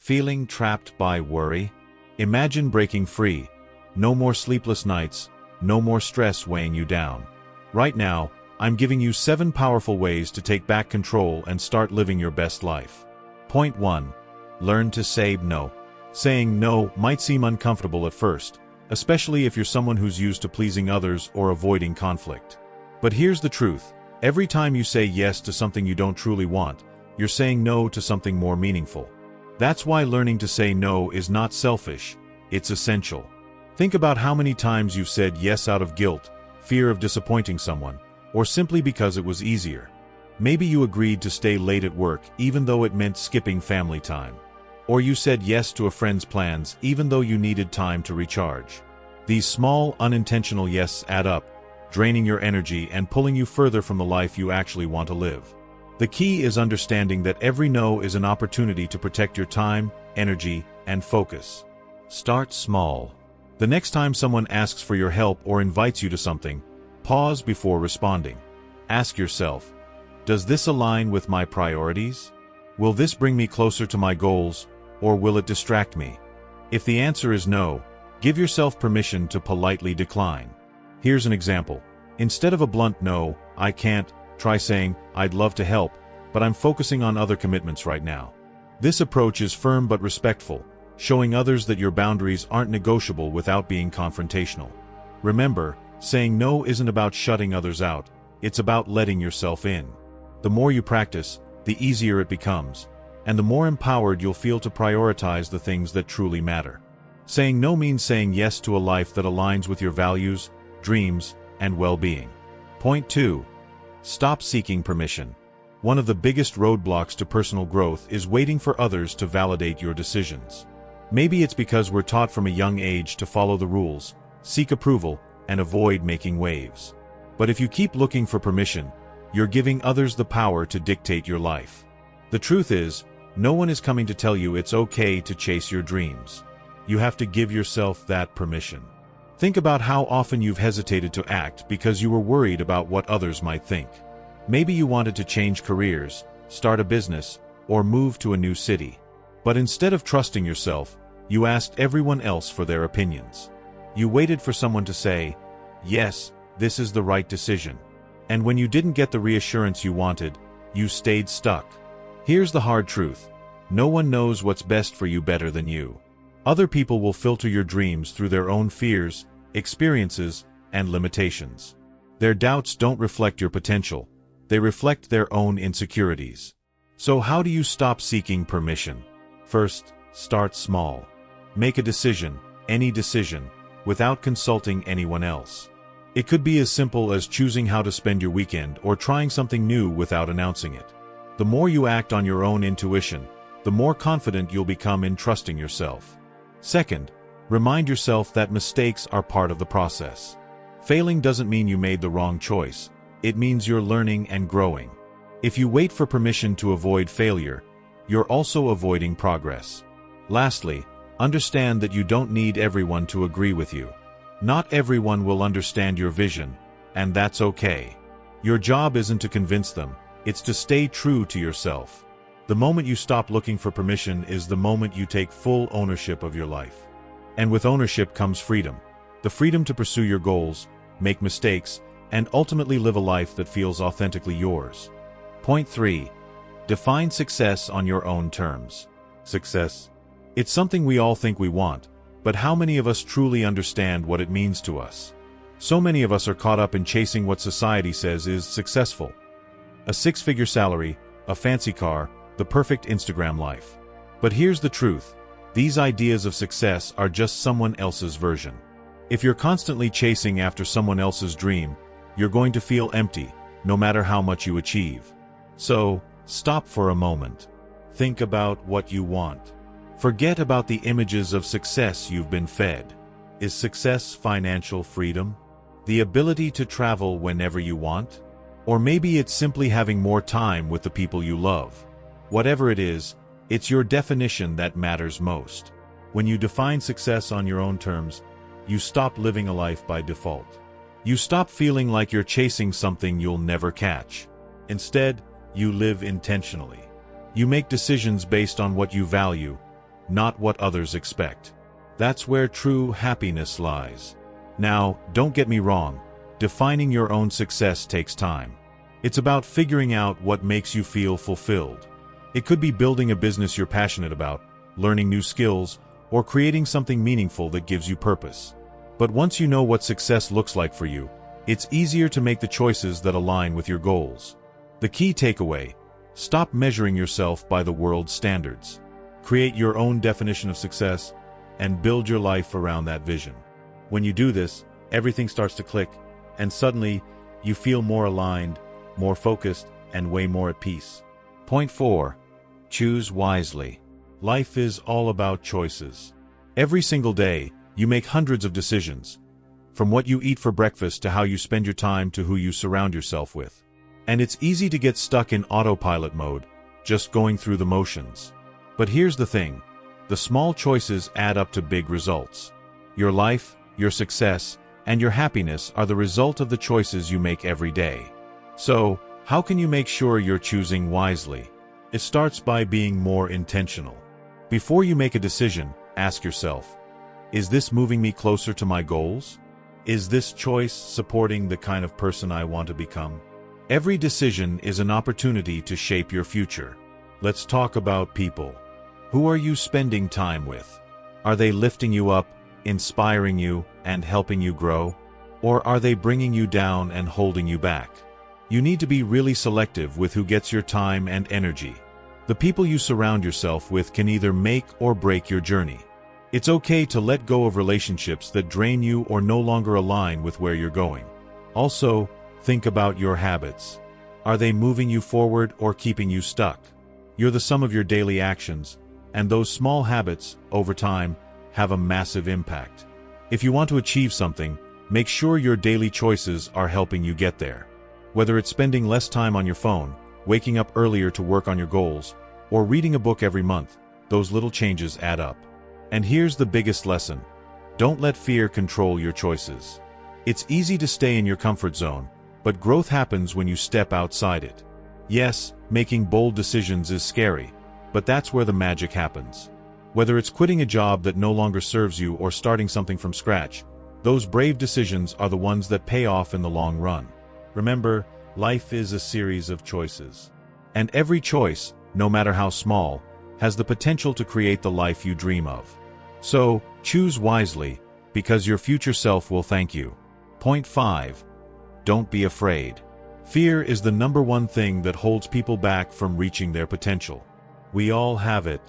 Feeling trapped by worry? Imagine breaking free. No more sleepless nights, no more stress weighing you down. Right now, I'm giving you 7 powerful ways to take back control and start living your best life. Point 1. Learn to say no. Saying no might seem uncomfortable at first, especially if you're someone who's used to pleasing others or avoiding conflict. But here's the truth. Every time you say yes to something you don't truly want, you're saying no to something more meaningful. That's why learning to say no is not selfish, it's essential. Think about how many times you've said yes out of guilt, fear of disappointing someone, or simply because it was easier. Maybe you agreed to stay late at work even though it meant skipping family time. Or you said yes to a friend's plans even though you needed time to recharge. These small, unintentional yeses add up, draining your energy and pulling you further from the life you actually want to live. The key is understanding that every no is an opportunity to protect your time, energy, and focus. Start small. The next time someone asks for your help or invites you to something, pause before responding. Ask yourself, does this align with my priorities? Will this bring me closer to my goals, or will it distract me? If the answer is no, give yourself permission to politely decline. Here's an example. Instead of a blunt no, I can't, try saying, I'd love to help, but I'm focusing on other commitments right now. This approach is firm but respectful, showing others that your boundaries aren't negotiable without being confrontational. Remember, saying no isn't about shutting others out, it's about letting yourself in. The more you practice, the easier it becomes, and the more empowered you'll feel to prioritize the things that truly matter. Saying no means saying yes to a life that aligns with your values, dreams, and well-being. Point 2. Stop seeking permission. One of the biggest roadblocks to personal growth is waiting for others to validate your decisions. Maybe it's because we're taught from a young age to follow the rules, seek approval, and avoid making waves. But if you keep looking for permission, you're giving others the power to dictate your life. The truth is, no one is coming to tell you it's okay to chase your dreams. You have to give yourself that permission. Think about how often you've hesitated to act because you were worried about what others might think. Maybe you wanted to change careers, start a business, or move to a new city. But instead of trusting yourself, you asked everyone else for their opinions. You waited for someone to say, yes, this is the right decision. And when you didn't get the reassurance you wanted, you stayed stuck. Here's the hard truth. No one knows what's best for you better than you. Other people will filter your dreams through their own fears, experiences, and limitations. Their doubts don't reflect your potential. They reflect their own insecurities. So how do you stop seeking permission? First, start small. Make a decision, any decision, without consulting anyone else. It could be as simple as choosing how to spend your weekend or trying something new without announcing it. The more you act on your own intuition, the more confident you'll become in trusting yourself. Second, remind yourself that mistakes are part of the process. Failing doesn't mean you made the wrong choice. It means you're learning and growing. If you wait for permission to avoid failure, you're also avoiding progress. Lastly, understand that you don't need everyone to agree with you. Not everyone will understand your vision, and that's okay. Your job isn't to convince them, it's to stay true to yourself. The moment you stop looking for permission is the moment you take full ownership of your life. And with ownership comes freedom. The freedom to pursue your goals, make mistakes, and ultimately live a life that feels authentically yours. Point 3. Define success on your own terms. Success. It's something we all think we want, but how many of us truly understand what it means to us? So many of us are caught up in chasing what society says is successful. A 6-figure salary, a fancy car, the perfect Instagram life. But here's the truth. These ideas of success are just someone else's version. If you're constantly chasing after someone else's dream, you're going to feel empty, no matter how much you achieve. So, stop for a moment. Think about what you want. Forget about the images of success you've been fed. Is success financial freedom? The ability to travel whenever you want? Or maybe it's simply having more time with the people you love. Whatever it is, it's your definition that matters most. When you define success on your own terms, you stop living a life by default. You stop feeling like you're chasing something you'll never catch. Instead, you live intentionally. You make decisions based on what you value, not what others expect. That's where true happiness lies. Now, don't get me wrong, defining your own success takes time. It's about figuring out what makes you feel fulfilled. It could be building a business you're passionate about, learning new skills, or creating something meaningful that gives you purpose. But once you know what success looks like for you, it's easier to make the choices that align with your goals. The key takeaway: stop measuring yourself by the world's standards. Create your own definition of success and build your life around that vision. When you do this, everything starts to click, and suddenly you feel more aligned, more focused, and way more at peace. Point 4. Choose wisely. Life is all about choices. Every single day, you make hundreds of decisions, from what you eat for breakfast to how you spend your time to who you surround yourself with. And it's easy to get stuck in autopilot mode, just going through the motions. But here's the thing: the small choices add up to big results. Your life, your success, and your happiness are the result of the choices you make every day. So, how can you make sure you're choosing wisely? It starts by being more intentional. Before you make a decision, ask yourself, is this moving me closer to my goals? Is this choice supporting the kind of person I want to become? Every decision is an opportunity to shape your future. Let's talk about people. Who are you spending time with? Are they lifting you up, inspiring you, and helping you grow? Or are they bringing you down and holding you back? You need to be really selective with who gets your time and energy. The people you surround yourself with can either make or break your journey. It's okay to let go of relationships that drain you or no longer align with where you're going. Also, think about your habits. Are they moving you forward or keeping you stuck? You're the sum of your daily actions, and those small habits, over time, have a massive impact. If you want to achieve something, make sure your daily choices are helping you get there. Whether it's spending less time on your phone, waking up earlier to work on your goals, or reading a book every month, those little changes add up. And here's the biggest lesson: don't let fear control your choices. It's easy to stay in your comfort zone, but growth happens when you step outside it. Yes, making bold decisions is scary, but that's where the magic happens. Whether it's quitting a job that no longer serves you or starting something from scratch, those brave decisions are the ones that pay off in the long run. Remember, life is a series of choices. And every choice, no matter how small, has the potential to create the life you dream of. So, choose wisely, because your future self will thank you. Point 5. Don't be afraid. Fear is the #1 thing that holds people back from reaching their potential. We all have it.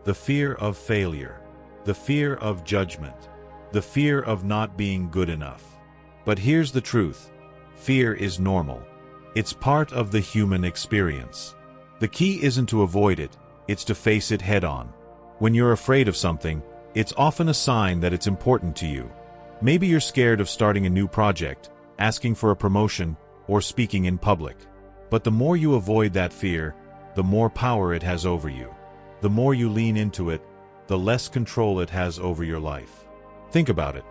The fear of failure. The fear of judgment. The fear of not being good enough. But here's the truth. Fear is normal. It's part of the human experience. The key isn't to avoid it, it's to face it head-on. When you're afraid of something, it's often a sign that it's important to you. Maybe you're scared of starting a new project, asking for a promotion, or speaking in public. But the more you avoid that fear, the more power it has over you. The more you lean into it, the less control it has over your life. Think about it.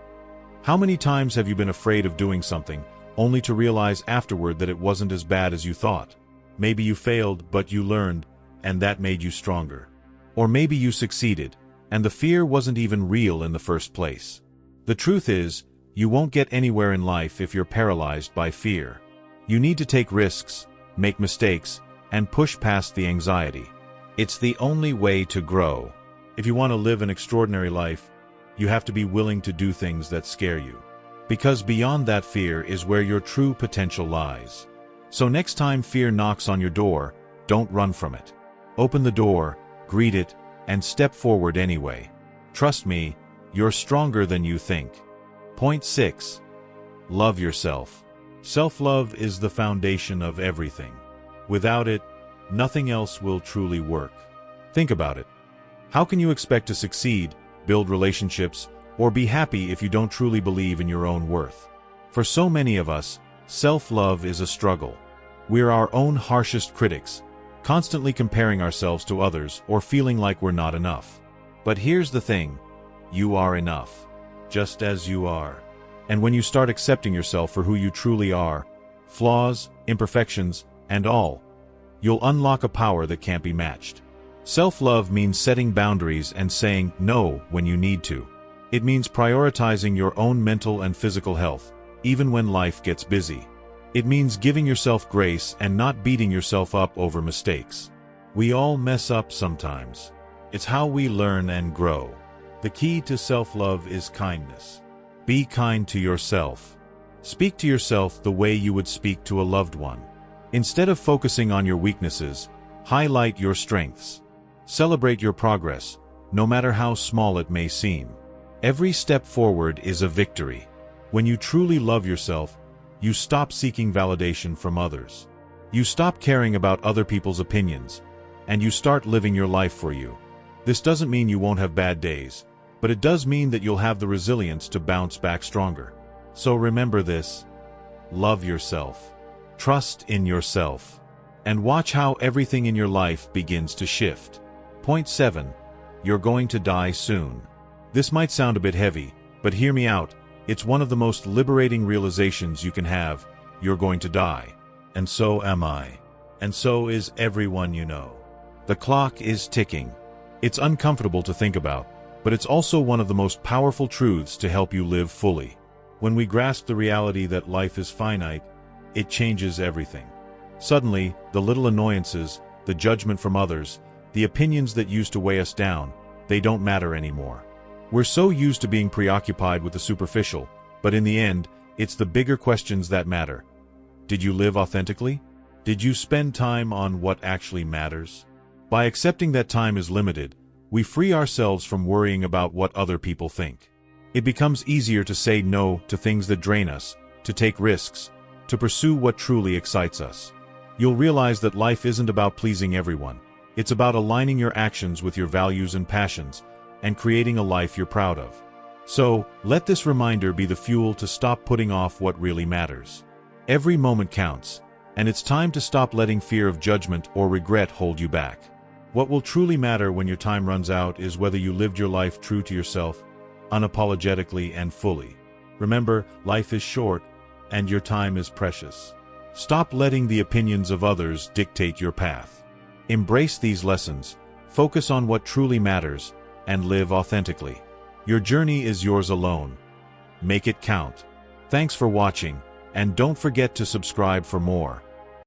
How many times have you been afraid of doing something, only to realize afterward that it wasn't as bad as you thought? Maybe you failed, but you learned, and that made you stronger. Or maybe you succeeded, and the fear wasn't even real in the first place. The truth is, you won't get anywhere in life if you're paralyzed by fear. You need to take risks, make mistakes, and push past the anxiety. It's the only way to grow. If you want to live an extraordinary life, you have to be willing to do things that scare you. Because beyond that fear is where your true potential lies. So next time fear knocks on your door, don't run from it. Open the door, greet it, and step forward anyway. Trust me, you're stronger than you think. Point 6. Love yourself. Self-love is the foundation of everything. Without it, nothing else will truly work. Think about it. How can you expect to succeed, build relationships, or be happy if you don't truly believe in your own worth? For so many of us, self-love is a struggle. We're our own harshest critics, constantly comparing ourselves to others or feeling like we're not enough. But here's the thing, you are enough, just as you are. And when you start accepting yourself for who you truly are, flaws, imperfections, and all, you'll unlock a power that can't be matched. Self-love means setting boundaries and saying no when you need to. It means prioritizing your own mental and physical health, even when life gets busy. It means giving yourself grace and not beating yourself up over mistakes. We all mess up sometimes. It's how we learn and grow. The key to self-love is kindness. Be kind to yourself. Speak to yourself the way you would speak to a loved one. Instead of focusing on your weaknesses, highlight your strengths. Celebrate your progress, no matter how small it may seem. Every step forward is a victory. When you truly love yourself, you stop seeking validation from others. You stop caring about other people's opinions, and you start living your life for you. This doesn't mean you won't have bad days, but it does mean that you'll have the resilience to bounce back stronger. So remember this: love yourself, trust in yourself, and watch how everything in your life begins to shift. Point 7. You're going to die soon. This might sound a bit heavy, but hear me out. It's one of the most liberating realizations you can have. You're going to die. And so am I. And so is everyone you know. The clock is ticking. It's uncomfortable to think about, but it's also one of the most powerful truths to help you live fully. When we grasp the reality that life is finite, it changes everything. Suddenly, the little annoyances, the judgment from others, the opinions that used to weigh us down, they don't matter anymore. We're so used to being preoccupied with the superficial, but in the end, it's the bigger questions that matter. Did you live authentically? Did you spend time on what actually matters? By accepting that time is limited, we free ourselves from worrying about what other people think. It becomes easier to say no to things that drain us, to take risks, to pursue what truly excites us. You'll realize that life isn't about pleasing everyone. It's about aligning your actions with your values and passions, and creating a life you're proud of. So, let this reminder be the fuel to stop putting off what really matters. Every moment counts, and it's time to stop letting fear of judgment or regret hold you back. What will truly matter when your time runs out is whether you lived your life true to yourself, unapologetically and fully. Remember, life is short, and your time is precious. Stop letting the opinions of others dictate your path. Embrace these lessons, focus on what truly matters, and live authentically. Your journey is yours alone. Make it count. Thanks for watching, and don't forget to subscribe for more.